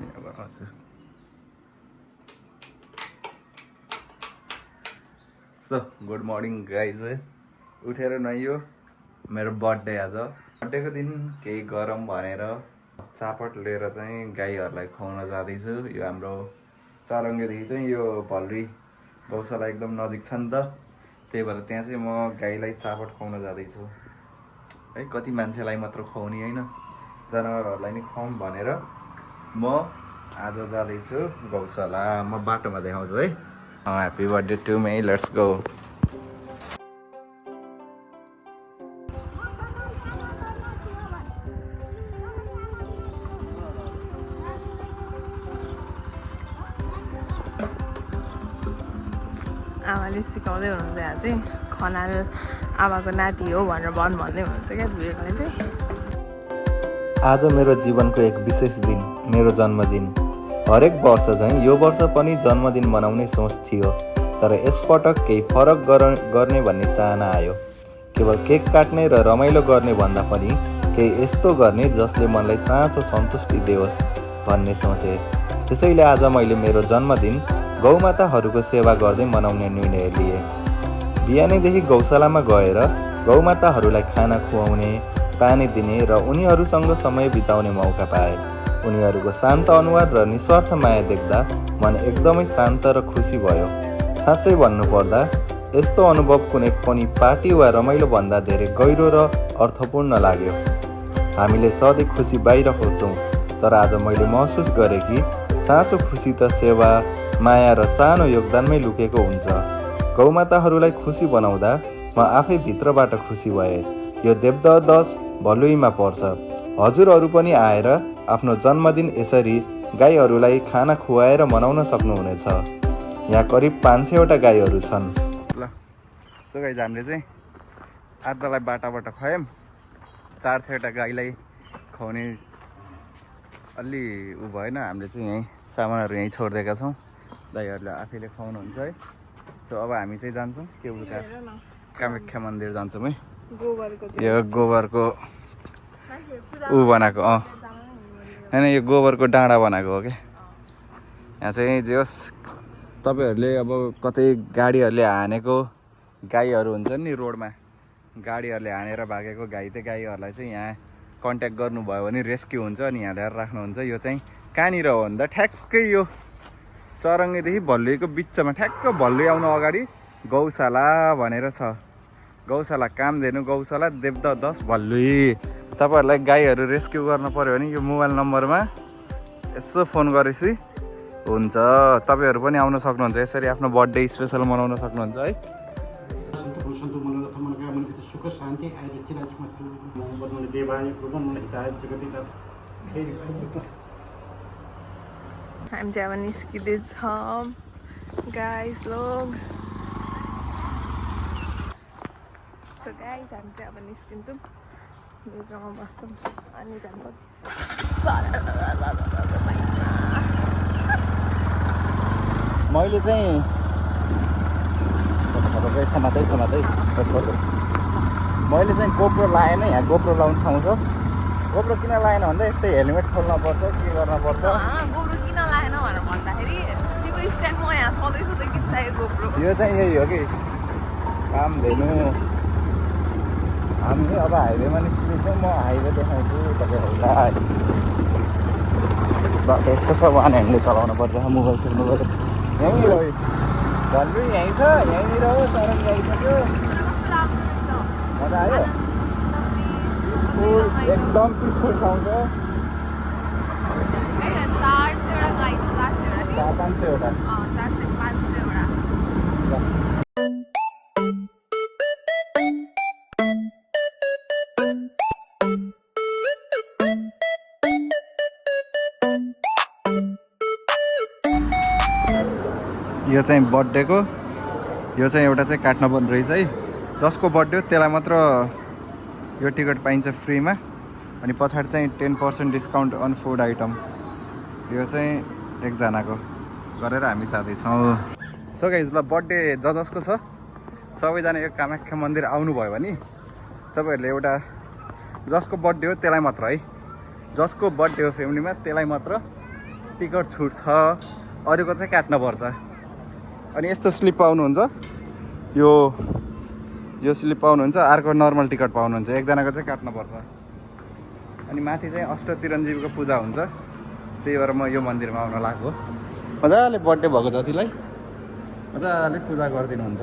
हजुर so good morning guys उठेर नुहाइयो मेरो बर्थडे आज बर्थडेको दिन केही गरम भनेर चापट लिएर चाहिँ गाईहरूलाई खुवाउन जाँदैछु यो हाम्रो चरङ्गेदेखि चाहिँ यो भल्री गौशाला एकदम नजिक छ नि त त्यही भएर त्यहाँ चाहिँ म गाईलाई चापट खुवाउन जाँदैछु है कति मान्छेलाई मात्र खुवाउने होइन जनावरहरूलाई नि खुवाउँ भनेर म आज जाँदैछु गौशाला म बाटोमा देखाउँछु है happy birthday to me let's go आमाले सिकाउँदै हुनुहुन्छ यहाँ चाहिँ खनाल आमाको नाति हो भनेर भन्दै हुनुहुन्छ क्या भिडियोले चाहिँ आज मेरो जीवनको एक विशेष दिन मेरो जन्मदिन हरेक वर्ष चाहिँ यो वर्ष पनि जन्मदिन मनाउने सोच थियो तर यसपटक केही फरक गर्ने भन्ने चाहना आयो केवल केक काट्ने र रमाइलो गर्ने भन्दा पनि केही यस्तो गर्ने जसले मनलाई साँचो सन्तुष्टि दियोस् भन्ने सोचे त्यसैले आज मैले मेरो जन्मदिन गौमाताहरूको सेवा गर्दै मनाउने निर्णय लिए बिहानैदेखि गौशालामा गएर गौमाताहरूलाई खाना खुवाउने पानी दिने र उनीहरूसँग समय बिताउने मौका पाए उनीहरूको शान्त अनुहार र निस्वार्थ माया देख्दा मन एकदमै शान्त र खुसी भयो साँच्चै भन्नुपर्दा यस्तो अनुभव कुनै पनि पार्टी वा रमाइलो भन्दा धेरै गहिरो र अर्थपूर्ण लाग्यो हामीले सधैँ खुसी बाहिर खोज्छौँ तर आज मैले महसुस गरेँ कि साँचो खुसी त सेवा माया र सानो योगदानमै लुकेको हुन्छ गौमाताहरूलाई खुसी बनाउँदा म आफै भित्रबाट खुसी भएँ यो देवदह भलुईमा पर्छ हजुरहरू पनि आएर आफ्नो जन्मदिन यसरी गाईहरूलाई खाना खुवाएर मनाउन सक्नुहुनेछ यहाँ करिब 500वटा गाईहरू छन् ल सो गाइज हामीले चाहिँ आधालाई बाटाबाट खुवायौँ 400वटा गाईलाई खुवाउने अलि ऊ भएन हामीले चाहिँ यहीँ सामानहरू यहीँ छोडिदिएका छौँ दाइहरूले आफैले खुवाउनुहुन्छ है सो अब हामी चाहिँ जान्छौँ केबुलका कामाख्या मन्दिर जान्छौँ है यो गोबरको ऊ बनाएको होइन यो गोबरको डाँडा बनाएको हो क्या यहाँ चाहिँ जे होस् तपाईँहरूले अब कतै गाडीहरूले हानेको गाईहरू हुन्छ नि रोडमा गाडीहरूले हानेर भागेको गाईहरूलाई चाहिँ यहाँ कन्ट्याक्ट गर्नुभयो भने रेस्क्यु हुन्छ अनि यहाँ ल्याएर राख्नुहुन्छ यो चाहिँ कहाँनिर हो भन्दा ठ्याक्कै यो चरङ्गेदेखि भल्लुईको बिचमा ठ्याक्क भल्लुई आउनु अगाडि गौशाला भनेर छ गौशाला कामधेनु गौशाला देवदह 10 भल्लुई तपाईँहरूलाई गाईहरू रेस्क्यु गर्न पऱ्यो भने यो मोबाइल नम्बरमा यसो फोन गरेपछि हुन्छ तपाईँहरू पनि आउन सक्नुहुन्छ यसरी आफ्नो बर्थडे स्पेसल मनाउन सक्नुहुन्छ है हामी चाहिँ अब निस्किँदैछौँ गाइस लोग सो गाइस हामी चाहिँ अब निस्किन्छौँ भित्रमा बस्छौँ अनि जान्छौँ मैले चाहिँ समातै मैले चाहिँ गोप्रो लाएन यहाँ गोप्रो लाउनु ठाउँ छ गोप्रो किन लाएन भन्दा यस्तै हेलमेट खोल्न पर्छ के गर्न पर्छ गोप्रो किन लाएन भनेर भन्दाखेरि तिम्रो स्ट्यान्डमा यहाँ छँदैछ त किन चाहियो गोप्रो यो चाहिँ यही हो कि काम धेनु हामी अब हाइवेमा निस्किँदैछौँ म हाइवे देखाउँछु तपाईँहरूलाई बाटो यस्तो छ वान ह्यान्डले चलाउनु पर्छ मोबाइल छोड्नु पर्छ यहीँनिर हो भल्लुई यहीँ छ यहीँनिर हो चरङ गइसक्यो मजा आयो पिसफुल एकदम पिसफुल ठाउँ छ 400-500वटा यो चाहिँ बर्थडेको यो चाहिँ एउटा चाहिँ काट्न पर्ने रहेछ है जसको बर्थडे हो त्यसलाई मात्र यो टिकट पाइन्छ फ्रीमा अनि पछाडि चाहिँ 10% डिस्काउन्ट अन फुड आइटम यो चाहिँ एकजनाको गरेर हामी जाँदैछौँ सो गाइज ल बर्थडे जसको छ सबैजना यो कामाख्या मन्दिर आउनुभयो भने तपाईँहरूले एउटा जसको बर्थडे हो त्यसलाई मात्र है जसको बर्थडे हो फ्यामिलीमा त्यसलाई मात्र टिकट छुट छ, अरूको चाहिँ काट्नुपर्छ। अनि यस्तो स्लिप पाउनुहुन्छ, यो स्लिप पाउनुहुन्छ, अर्को नर्मल टिकट पाउनुहुन्छ, एकजनाको चाहिँ काट्नुपर्छ। अनि माथि चाहिँ अष्टचिरञ्जीवीको पूजा हुन्छ, त्यही भएर म यो मन्दिरमा आउन लागेको। मजाले बर्थडे भएको जतिलाई मजाले पूजा गरिदिनुहुन्छ।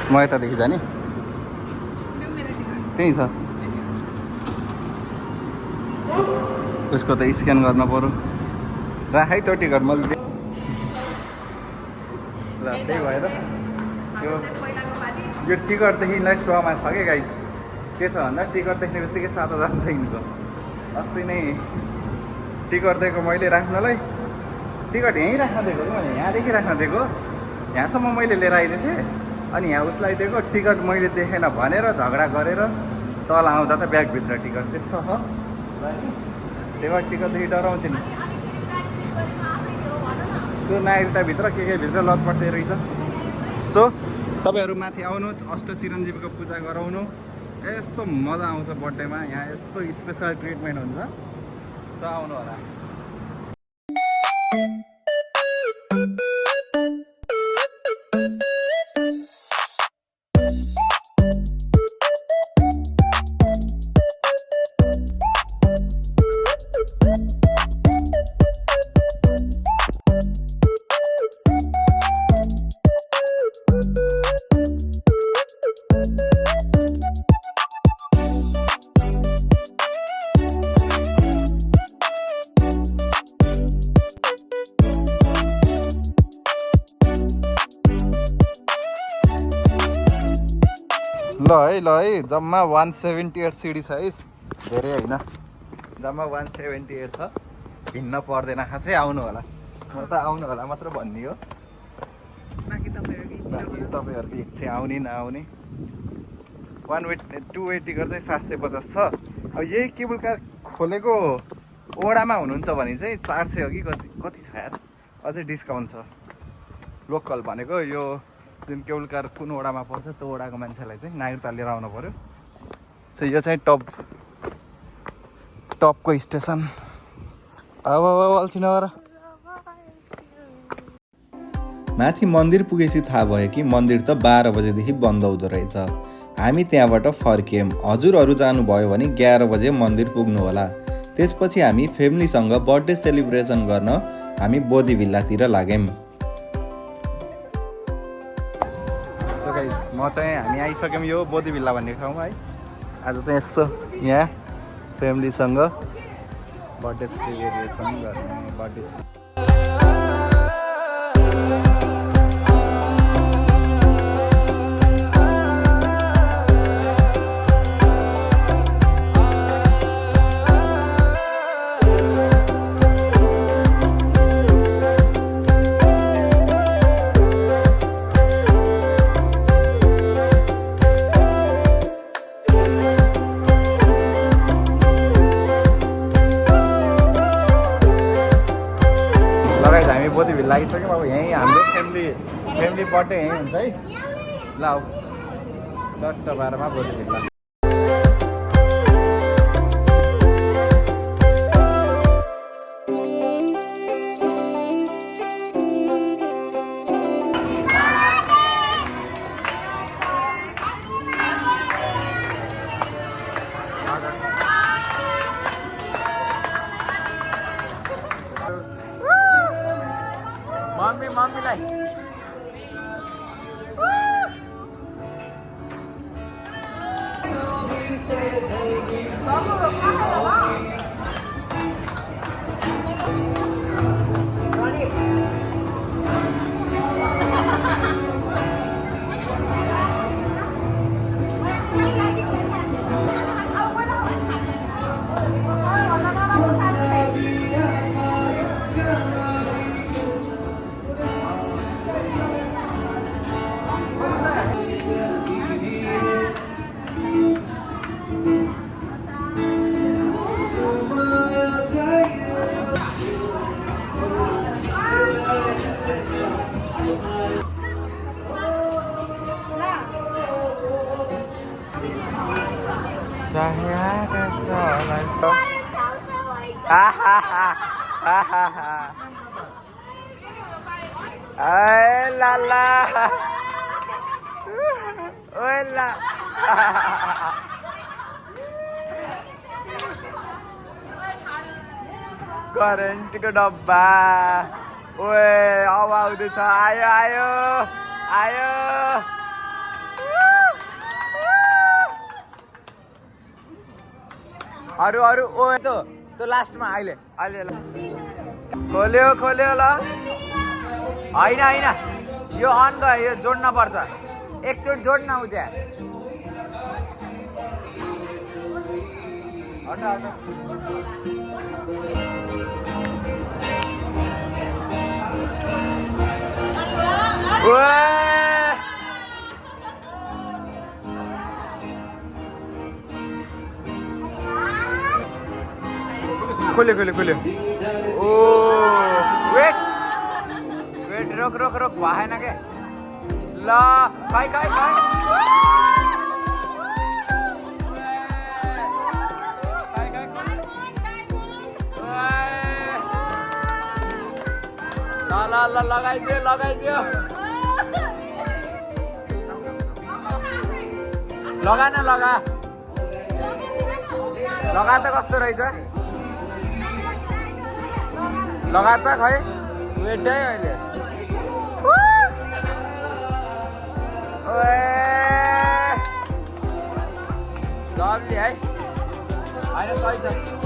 म यतादेखि जाने, त्यही छ। उसको त स्क्यान गर्न पर्यो। राख है त्यो टिकट मैले। ल त्यही भएर यो टिकटदेखि लाइक सोमा छ कि गाइस। के छ भन्दा टिकट देख्ने बित्तिकै 7,000 छ यिनको। अस्ति नै टिकट दिएको मैले राख्नलाई, टिकट यहीँ राख्न दिएको कि मैले, यहाँदेखि राख्न दिएको, यहाँसम्म मैले लिएर आइदिएको थिएँ। अनि यहाँ उसलाई दिएको, टिकट मैले देखेन भनेर झगडा गरेर तल आउँदा त ब्यागभित्र टिकट। त्यस्तो हो त्यही भएर टिकटदेखि डराउँछ नि। त्यो नागरिकताभित्र के भित्र लतपट्दै रहेछ। सो तपाईँहरू माथि आउनु, अष्टचिरञ्जीवीको पूजा गराउनु, यस्तो मजा आउँछ बर्थडेमा। यहाँ यस्तो स्पेसल ट्रिटमेन्ट हुन्छ। सो आउनु होला। ल है जम्मा 178 सिडी छ है, धेरै होइन, जम्मा 178 छ। हिँड्न पर्दैन खासै, आउनु होला। म त आउनु होला मात्र भन्ने हो, बाँकी तपाईँहरूको इच्छा आउने नआउने। 2 वे टिकट चाहिँ 750 छ। अब यही केबल कार खोलेको ओडामा हुनुहुन्छ भने चाहिँ 400 हो कि कति छ यार, अझै डिस्काउन्ट छ। लोकल भनेको यो जुन केबल कार कुन ओडामा पर्छ त्यो ओडाको मान्छेलाई चाहिँ नागरिकता लिएर आउनु पऱ्यो। सो यो चाहिँ टपको स्टेसन। अब अल्छी नगर। माथि मन्दिर पुगेपछि थाहा भयो कि मन्दिर त 12 बजेदेखि बन्द हुँदो रहेछ। हामी त्यहाँबाट फर्कियौँ। हजुरहरू जानुभयो भने 11 बजे मन्दिर पुग्नु होला। त्यसपछि हामी फ्यामिलीसँग बर्थडे सेलिब्रेसन गर्न हामी बोधी भिल्लातिर लाग्यौँ। म चाहिँ हामी आइसक्यौँ यो बोधी भिल्ला भन्ने ठाउँमा है। आज चाहिँ यसो यहाँ फ्यामिलीसँग बर्थडे सेलिब्रेसन गर्ने। बर्थडे बोधी भिल्ला आइसक्यौँ। अब यहीँ हाम्रो फ्यामिली बर्थडे यहीँ हुन्छ है। ल चट्ट 12 मा बोधी भिल्ला। मम्मीलाई लाला ओए ला करेन्टको डब्बा ओए अब आउँदैछ आयो आयो आयो अरू अरू ओ त्यो लास्टमा अहिले अहिले खोल्यो खोल्यो ल होइन होइन यो अन गयो यो जोड्न पर्छ एकचोटि जोड्न उ त्यहाँ हटा हटा खोल्यो खोल्यो खोल्यो ओ वेट वेट रोक रोक रोक भएन के ल खै खै खै ल ल ल लगाइदियो लगाइदियो लगा न लगा लगा त कस्तो रहेछ लगा त खै वेटै अहिले लभली है होइन सही छ